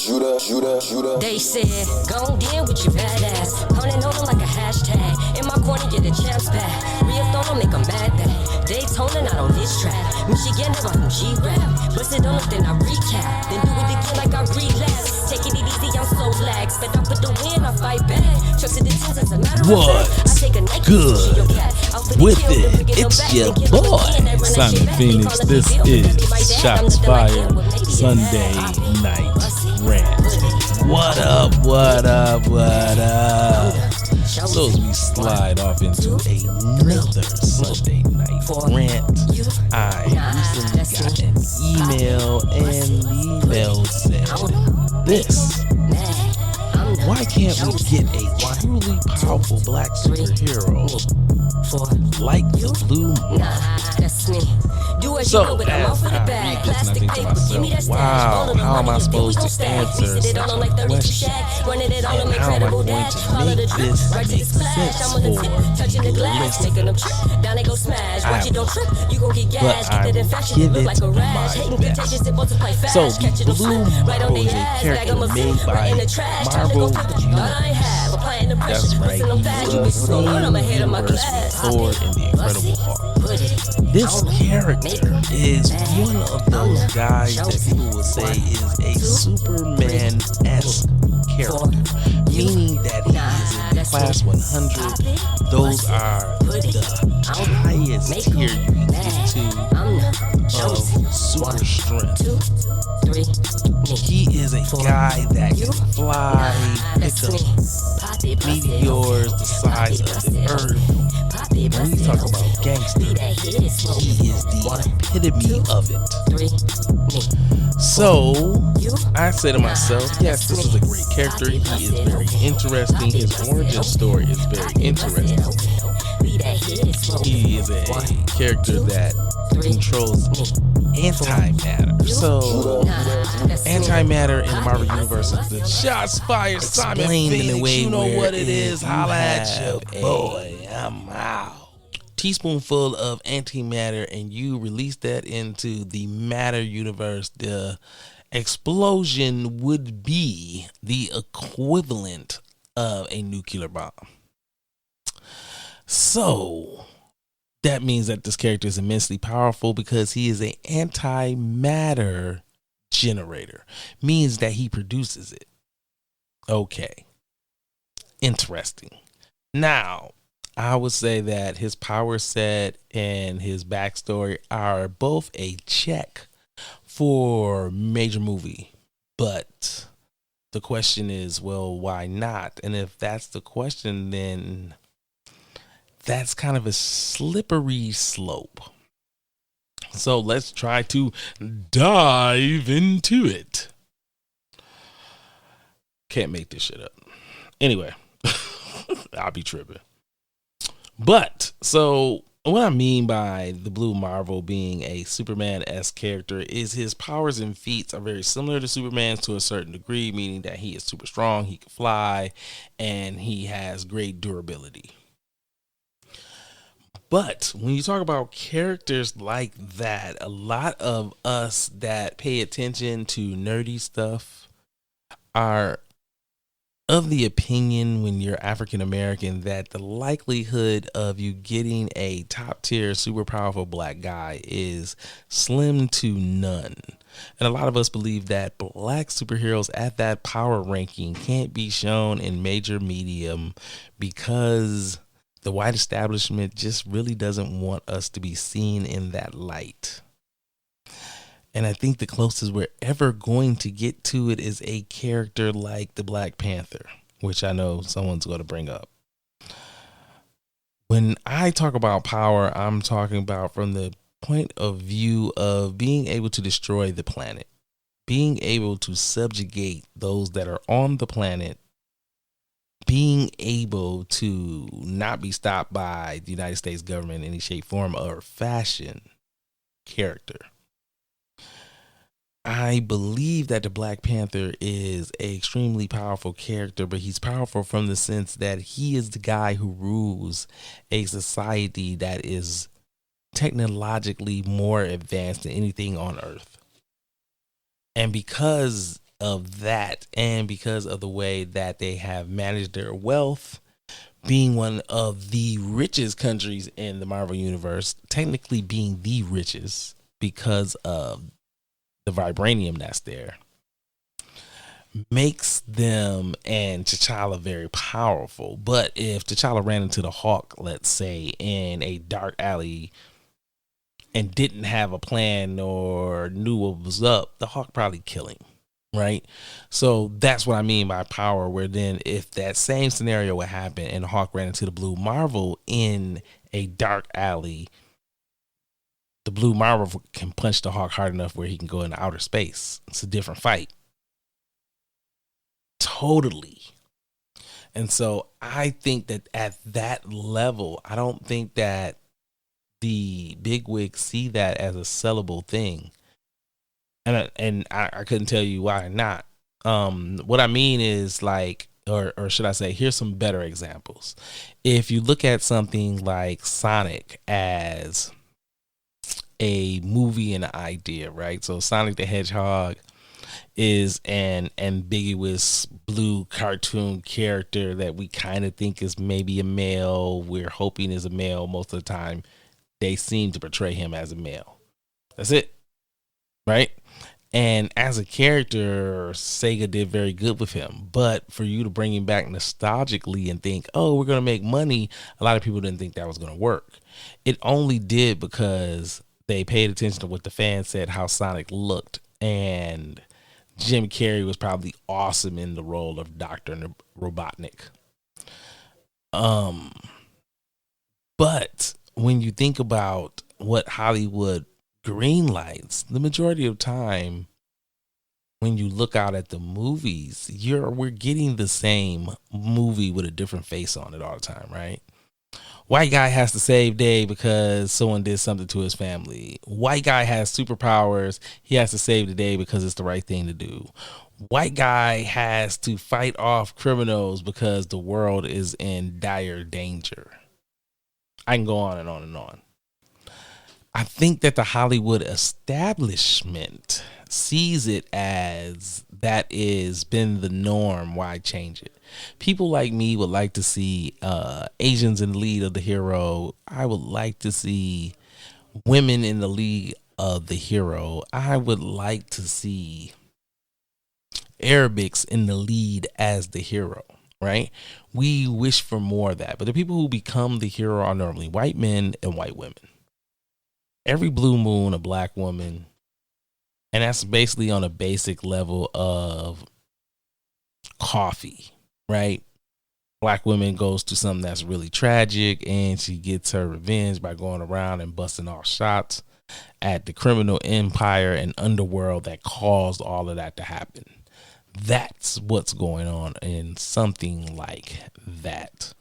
They said, go in with your badass. Pounding on them like a hashtag. In my corner, get the champs back. Reathon make them mad back. Daytona, not on this track. Michigan, they rockin' G-Rap. Bust it on them, then I recap. Then do it again like I relapse. Taking it easy, I'm so lax. But I put the win, I fight back. Trusted the tens as a matter of fact. I take a Nike good with it. It's your boy, Simon Phoenix. This is Shots Fired Sunday Night Rant. What up, what up, what up? So as we slide off into another Sunday night rant, I recently got an email, and the email said this: why can't we get a truly powerful black superhero like the Blue Marvel? So as I read this and I think to myself, wow, how am I supposed to answer such a question? And how am I going to make this make sense for the listener? I have no clue, but I will give it my best. So the Blue Marvel is a character made by Marvel Universe. That's right, he was the same universe with Thor and the Incredible Hulk. This character is one of those guys that people will say is a Superman-esque character, meaning that he is in the class 100. Those are the highest tier you can get to of super strength. He is a guy that can fly, pick up meteors the size of the earth. When we talk about gangster, he is the epitome of it. So I say to myself, yes, this is a great character. He is very interesting. His origin story is very interesting. He is a character that controls antimatter. So antimatter in the Marvel Universe is the shots fired Simon Phoenix. You know what it is. Holla at your boy. I'm out. Teaspoonful of antimatter, and you release that into the matter universe. The explosion would be the equivalent of a nuclear bomb. So that means that this character is immensely powerful because he is an antimatter generator. Means that he produces it. Okay. Interesting. Now, I would say that his power set and his backstory are both a check for major movie. But the question is, well, why not? And if that's the question, then that's kind of a slippery slope. So let's try to dive into it. Can't make this shit up. Anyway, I'll be tripping. But so what I mean by the Blue Marvel being a Superman-esque character is his powers and feats are very similar to Superman's to a certain degree, meaning that he is super strong, he can fly, and he has great durability. But when you talk about characters like that, a lot of us that pay attention to nerdy stuff are of the opinion, when you're African American, that the likelihood of you getting a top tier, super powerful black guy is slim to none. And a lot of us believe that black superheroes at that power ranking can't be shown in major medium because the white establishment just really doesn't want us to be seen in that light. And I think the closest we're ever going to get to it is a character like the Black Panther, which I know someone's going to bring up. When I talk about power, I'm talking about from the point of view of being able to destroy the planet, being able to subjugate those that are on the planet, being able to not be stopped by the United States government in any shape, form, or fashion character. I believe that the Black Panther is an extremely powerful character, but he's powerful from the sense that he is the guy who rules a society that is technologically more advanced than anything on Earth. And because of that, and because of the way that they have managed their wealth, being one of the richest countries in the Marvel universe, technically being the richest because of the vibranium that's there, makes them and T'Challa very powerful. But if T'Challa ran into the Hawk, let's say, in a dark alley and didn't have a plan or knew what was up, the Hawk probably kill him, right? So that's what I mean by power, where then if that same scenario would happen and the Hawk ran into the Blue Marvel in a dark alley, the Blue Marvel can punch the Hawk hard enough where he can go into outer space. It's a different fight. Totally. And so I think that at that level, I don't think that the bigwigs see that as a sellable thing. And I couldn't tell you why not. What I mean is, like, or should I say, here's some better examples. If you look at something like Sonic as a movie and an idea, right? So Sonic the Hedgehog is an ambiguous blue cartoon character that we kind of think is maybe a male. We're hoping is a male. Most of the time, they seem to portray him as a male. That's it, right? And as a character, Sega did very good with him. But for you to bring him back nostalgically and think, oh, we're going to make money, a lot of people didn't think that was going to work. It only did because they paid attention to what the fans said, how Sonic looked. And Jim Carrey was probably awesome in the role of Dr. Robotnik. But when you think about what Hollywood greenlights, the majority of time when you look out at the movies, we're getting the same movie with a different face on it all the time, right? White guy has to save day because someone did something to his family. White guy has superpowers. He has to save the day because it's the right thing to do. White guy has to fight off criminals because the world is in dire danger. I can go on and on and on. I think that the Hollywood establishment sees it as that is been the norm. Why change it? People like me would like to see Asians in the lead of the hero. I would like to see women in the lead of the hero. I would like to see Arabics in the lead as the hero, right? We wish for more of that. But the people who become the hero are normally white men and white women. Every blue moon, a black woman. And that's basically on a basic level of coffee, right? Black woman goes to something that's really tragic and she gets her revenge by going around and busting off shots at the criminal empire and underworld that caused all of that to happen. That's what's going on in something like that.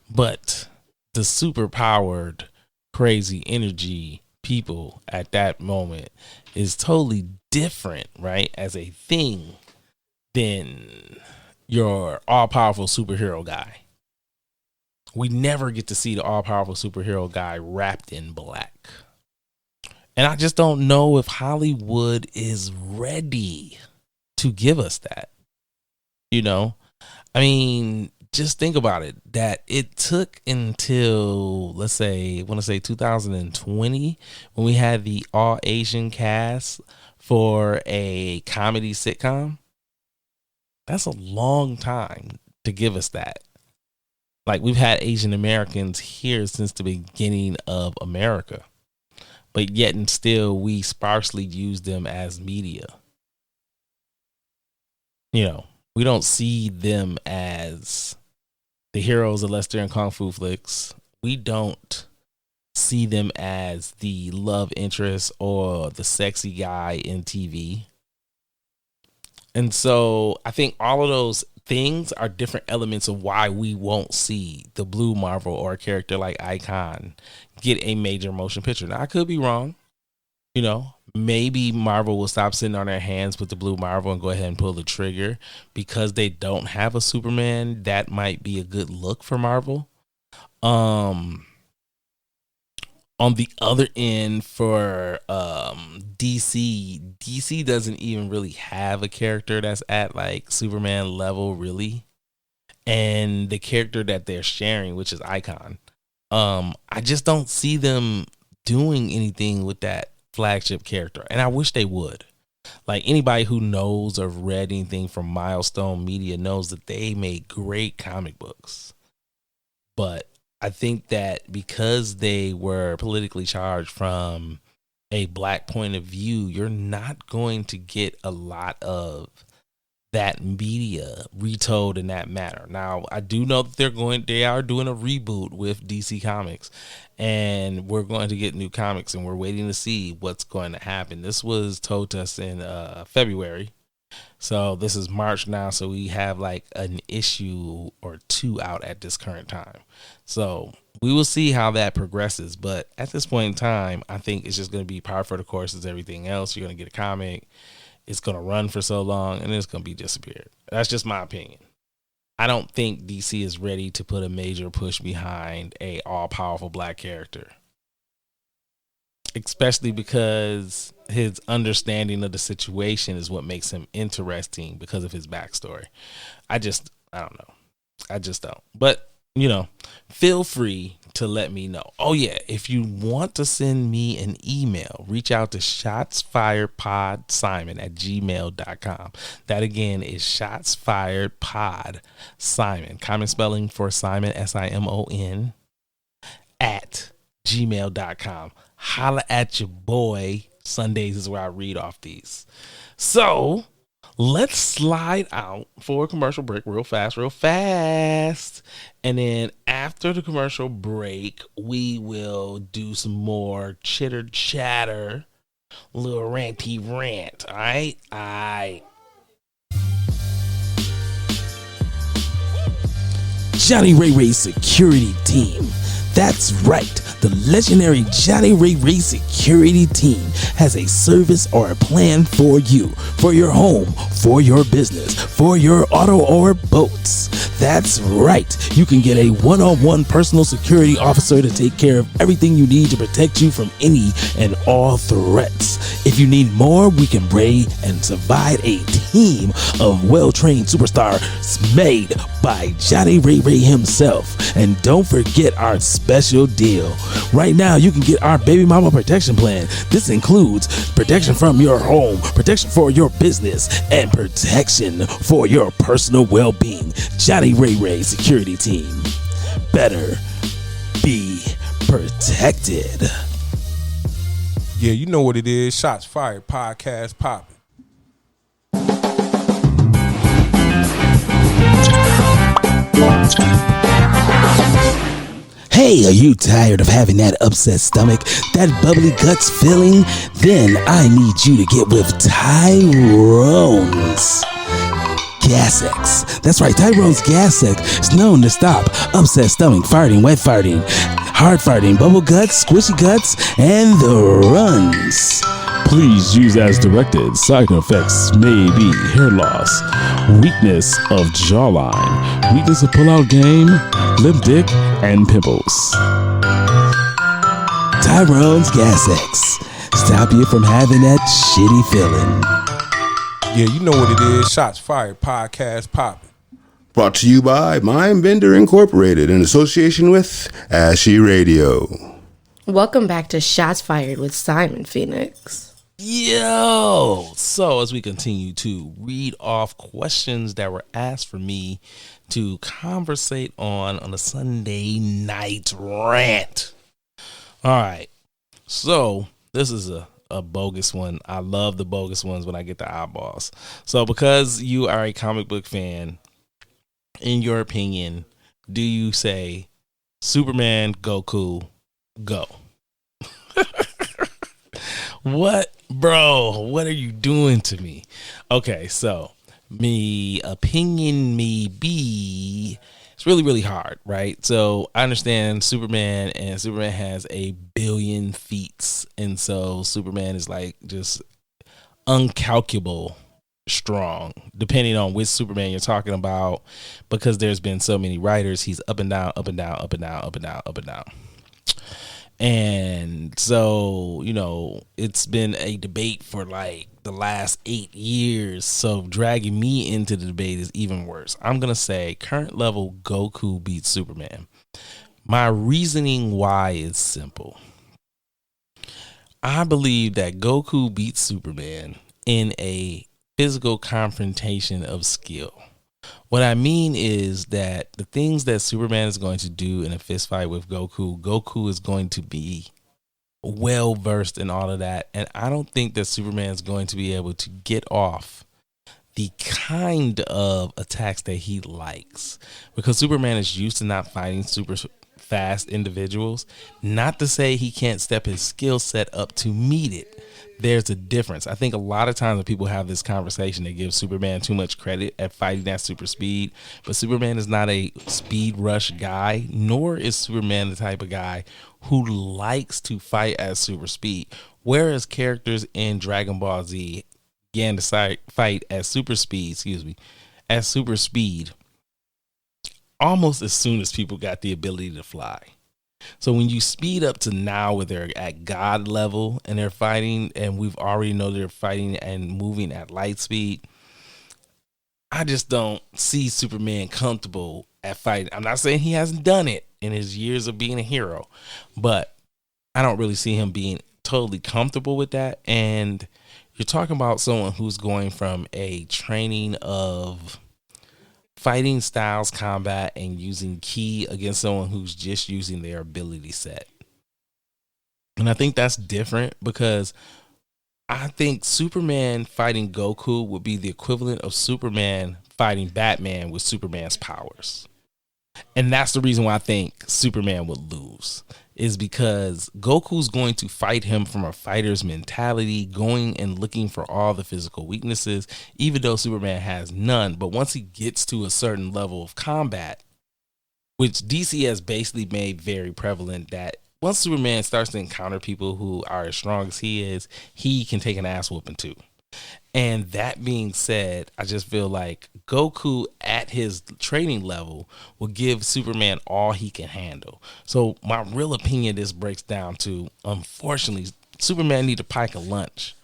But the super powered, crazy energy people at that moment is totally different, right, as a thing than your all-powerful superhero guy. We never get to see the all-powerful superhero guy wrapped in black. And I just don't know if Hollywood is ready to give us that. You know, I mean, just think about it, that it took until, let's say, I want to say 2020 when we had the all Asian cast for a comedy sitcom. That's a long time to give us that. Like, we've had Asian Americans here since the beginning of America, but yet and still we sparsely use them as media. You know, we don't see them as the heroes unless they're in Kung Fu flicks. We don't see them as the love interest or the sexy guy in TV. And so I think all of those things are different elements of why we won't see the Blue Marvel or a character like Icon get a major motion picture. Now, I could be wrong. You know, maybe Marvel will stop sitting on their hands with the Blue Marvel and go ahead and pull the trigger because they don't have a Superman. That might be a good look for Marvel. On the other end for DC doesn't even really have a character that's at like Superman level, really. And the character that they're sharing, which is Icon, I just don't see them doing anything with that flagship character. And I wish they would. Like, anybody who knows or read anything from Milestone Media knows that they make great comic books. But I think that because they were politically charged from a black point of view, you're not going to get a lot of that media retold in that manner. Now, I do know that they are doing a reboot with DC Comics, and we're going to get new comics, and we're waiting to see what's going to happen. This was told to us in February. So this is March now, so we have like an issue or two out at this current time. So we will see how that progresses. But at this point in time, I think it's just going to be par for the course as everything else. You're going to get a comic. It's going to run for so long, and it's going to be disappeared. That's just my opinion. I don't think DC is ready to put a major push behind a all-powerful black character, especially because his understanding of the situation is what makes him interesting because of his backstory. I don't know. I just don't. But, feel free to let me know. Oh, yeah. If you want to send me an email, reach out to shotsfiredpodsimon@gmail.com. That again is shotsfiredpodsimon. Common spelling for Simon, SIMON, at gmail.com. Holla at your boy. Sundays is where I read off these. So let's slide out for a commercial break real fast. And then after the commercial break, we will do some more chitter chatter, little ranty rant. All right. Johnny Ray security team. That's right. The legendary Johnny Ray security team has a service or a plan for you, for your home, for your business, for your auto or boats. That's right. You can get a one-on-one personal security officer to take care of everything you need to protect you from any and all threats. If you need more, we can bring and provide a team of well-trained superstars made by Johnny Ray himself. And don't forget our special deal. Right now, you can get our baby mama protection plan. This includes protection from your home, protection for your business, and protection for your personal well-being. Johnny Ray security team. Better be protected. Yeah, you know what it is. Shots Fired Podcast popping. Hey, are you tired of having that upset stomach, that bubbly guts feeling? Then I need you to get with Tyrones Gas X. That's right, Tyrones Gas X is known to stop upset stomach, farting, wet farting, hard farting, bubble guts, squishy guts, and the runs. Please use as directed. Side effects may be hair loss, weakness of jawline, weakness of pull-out game, lip dick, and pimples. Tyrones Gas X. Stop you from having that shitty feeling. Yeah, you know what it is. Shots Fired Podcast popping. Brought to you by Mind Bender Incorporated in association with Ashy Radio. Welcome back to Shots Fired with Simon Phoenix. Yo! So as we continue to read off questions that were asked for me to conversate on a Sunday night rant. All right. So this is a bogus one. I love the bogus ones when I get the eyeballs. So because you are a comic book fan, in your opinion, do you say Superman, Goku, go? What, bro? What are you doing to me? Okay, so me opinion may be it's really, really hard, right? So I understand Superman has a billion feats, and so Superman is like just uncalculable strong, depending on which Superman you're talking about, because there's been so many writers. He's up and down, up and down, up and down, up and down, up and down. And so, it's been a debate for like the last 8 years. So dragging me into the debate is even worse. I'm going to say current level Goku beats Superman. My reasoning why is simple. I believe that Goku beats Superman in a physical confrontation of skill. What I mean is that the things that Superman is going to do in a fist fight with Goku is going to be well versed in all of that. And I don't think that Superman is going to be able to get off the kind of attacks that he likes, because Superman is used to not fighting super fast individuals. Not to say he can't step his skill set up to meet it. There's a difference. I think a lot of times when people have this conversation, they give Superman too much credit at fighting at super speed, but Superman is not a speed rush guy, nor is Superman the type of guy who likes to fight at super speed. Whereas characters in Dragon Ball Z began to fight at super speed, almost as soon as people got the ability to fly. So when you speed up to now where they're at God level and they're fighting, and we've already know they're fighting and moving at light speed, I just don't see Superman comfortable at fighting. I'm not saying he hasn't done it in his years of being a hero, but I don't really see him being totally comfortable with that. And you're talking about someone who's going from a training of fighting styles combat and using ki against someone who's just using their ability set. And I think that's different, because I think Superman fighting Goku would be the equivalent of Superman fighting Batman with Superman's powers. And that's the reason why I think Superman would lose, is because Goku's going to fight him from a fighter's mentality, going and looking for all the physical weaknesses, even though Superman has none. But once he gets to a certain level of combat, which DC has basically made very prevalent, that once Superman starts to encounter people who are as strong as he is, he can take an ass whooping too. And that being said, I just feel like Goku at his training level will give Superman all he can handle. So my real opinion, this breaks down to, unfortunately, Superman need to pike a lunch,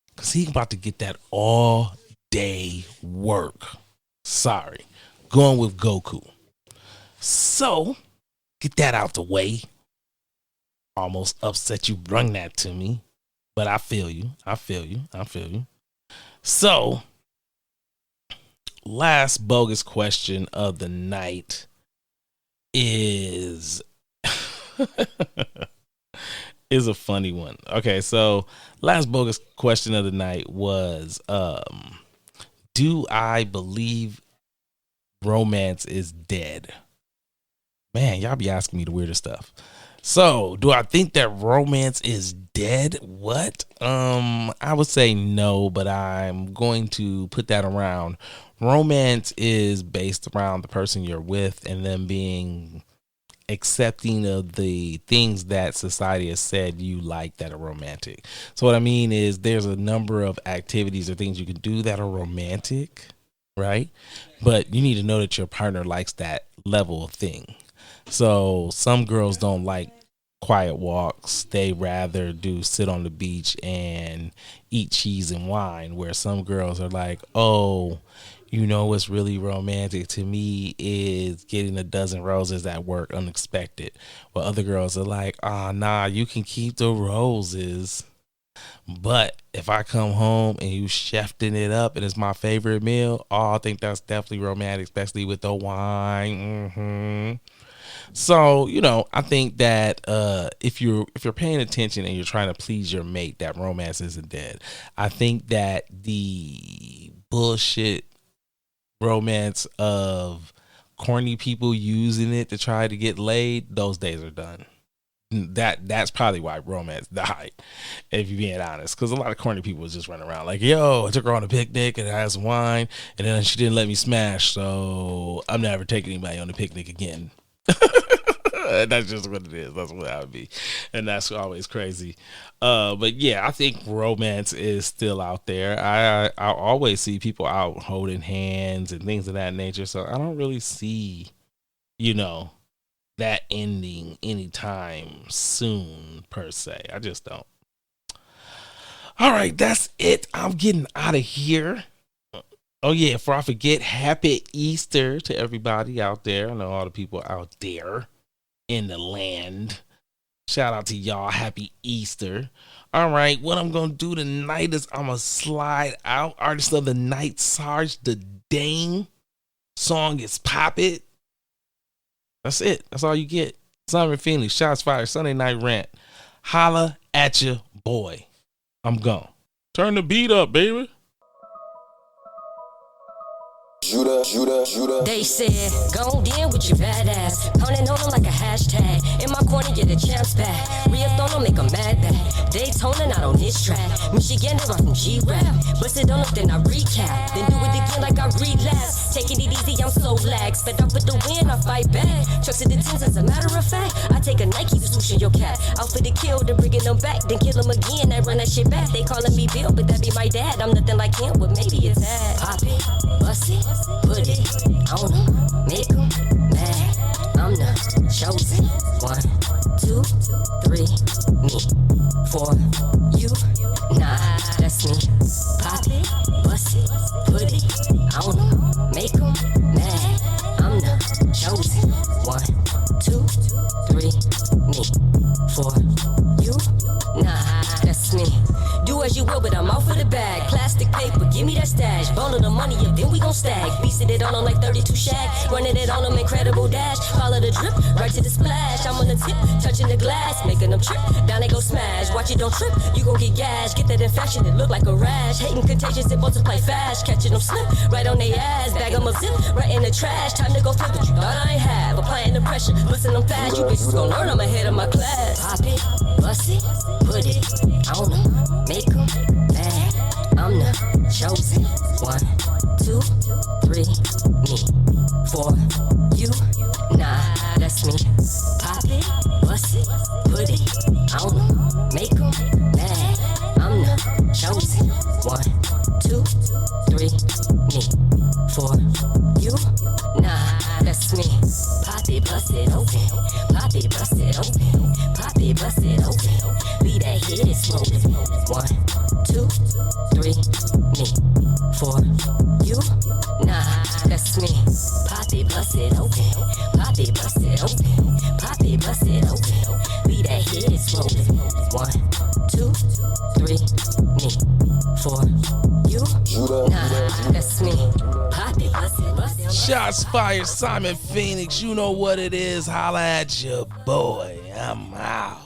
because he's about to get that all day work. Sorry, going with Goku. So get that out the way. Almost upset you brung that to me, but I feel you. So, last bogus question of the night is is a funny one. Okay, so last bogus question of the night was, do I believe romance is dead? Man, y'all be asking me the weirdest stuff. So, do I think that romance is dead? What? I would say no, but I'm going to put that around. Romance is based around the person you're with and them being accepting of the things that society has said you like that are romantic. So what I mean is, there's a number of activities or things you can do that are romantic, right? But you need to know that your partner likes that level of thing. So some girls don't like quiet walks. They rather sit on the beach and eat cheese and wine, where some girls are like, oh, what's really romantic to me is getting a dozen roses at work unexpected. While other girls are like, nah, you can keep the roses, but if I come home and you chefing it up and it's my favorite meal, I think that's definitely romantic, especially with the wine. So, I think that if you're paying attention and you're trying to please your mate, that romance isn't dead. I think that the bullshit romance of corny people using it to try to get laid, those days are done. That's probably why romance died, if you're being honest, because a lot of corny people was just running around like, yo, I took her on a picnic and I had some wine and then she didn't let me smash, so I'm never taking anybody on a picnic again. That's just what it is. That's what I would be, and that's always crazy. But yeah, I think romance is still out there. I always see people out holding hands and things of that nature, so I don't really see, that ending anytime soon, per se. I just don't. All right, that's it. I'm getting out of here. Oh, yeah, before I forget, happy Easter to everybody out there. I know all the people out there in the land. Shout out to y'all. Happy Easter. All right, what I'm going to do tonight is I'm going to slide out. Artist of the night, Sarge the Dane. Song is Pop It. That's it. That's all you get. Simon Phoenix, Shots Fired, Sunday Night Rant. Holla at your boy. I'm gone. Turn the beat up, baby. Judah. They said, go in with your badass. Pounding on them like a hashtag. In my corner, get the champs back. Reathon them, make them mad back. Daytona, not on this track. Michigan, right from G-Rap. Busted on them, then I recap. Then do it again like I relapse. Taking it easy, I'm so lax. Fed up with the win, I fight back. Trucks to the tens, as a matter of fact. I take a Nike to swoosh in your cap. Out for the kill, then bringing them back. Then kill them again, I run that shit back. They calling me Bill, but that be my dad. I'm nothing like him, but maybe it's that. Pop it, bust it. Put it on them, make them mad. I'm the chosen one, 2, 3, me. 4, you, nah, that's me. Pop it, bust it, put it on them, make them mad. I'm the chosen one, 2, 3, me. 4, you, nah, that's me. Do as you will, but I'm out for the bag. Plastic paper, give me that stash. Bundle the money up, then we gon' stack. Beasting it on them like 32 shag. Running it on them, incredible dash. Follow the drip, right to the splash. I'm on the tip, touching the glass, making them trip. Down they go smash. Watch it, don't trip, you gon' get gashed. Get that infection, it look like a rash. Hating contagious, it multiply fast. Catching them slip, right on they ass. Bag them up, zip, right in the trash. Time to go flip what you thought I ain't have. Applying the pressure, busting them fast. You bitches gon' learn, I'm ahead of my class. Pop it, bust it, put it on them. Make them mad. I'm the chosen one, 2, 3, me. 4, you, nah, that's me. Pop it, bust it, put it on them, make them mad. I'm the chosen one, 2, 3, me. 4, you, nah, that's me. Pop it, bust it open. Pop it, bust it open. Pop it, bust it open. Leave that head smoking. 1, 2, 3, me. 4, you, nah, that's me. Pop it, bust it open. Pop it, bust it open. Pop it, bust it open. Leave that head smoking. 1, 2, 3, me. 4, you, nah, that's me. Pop it, bust it, bust it. Shots fired, Simon Phoenix. You know what it is. Holla at your boy. I'm out.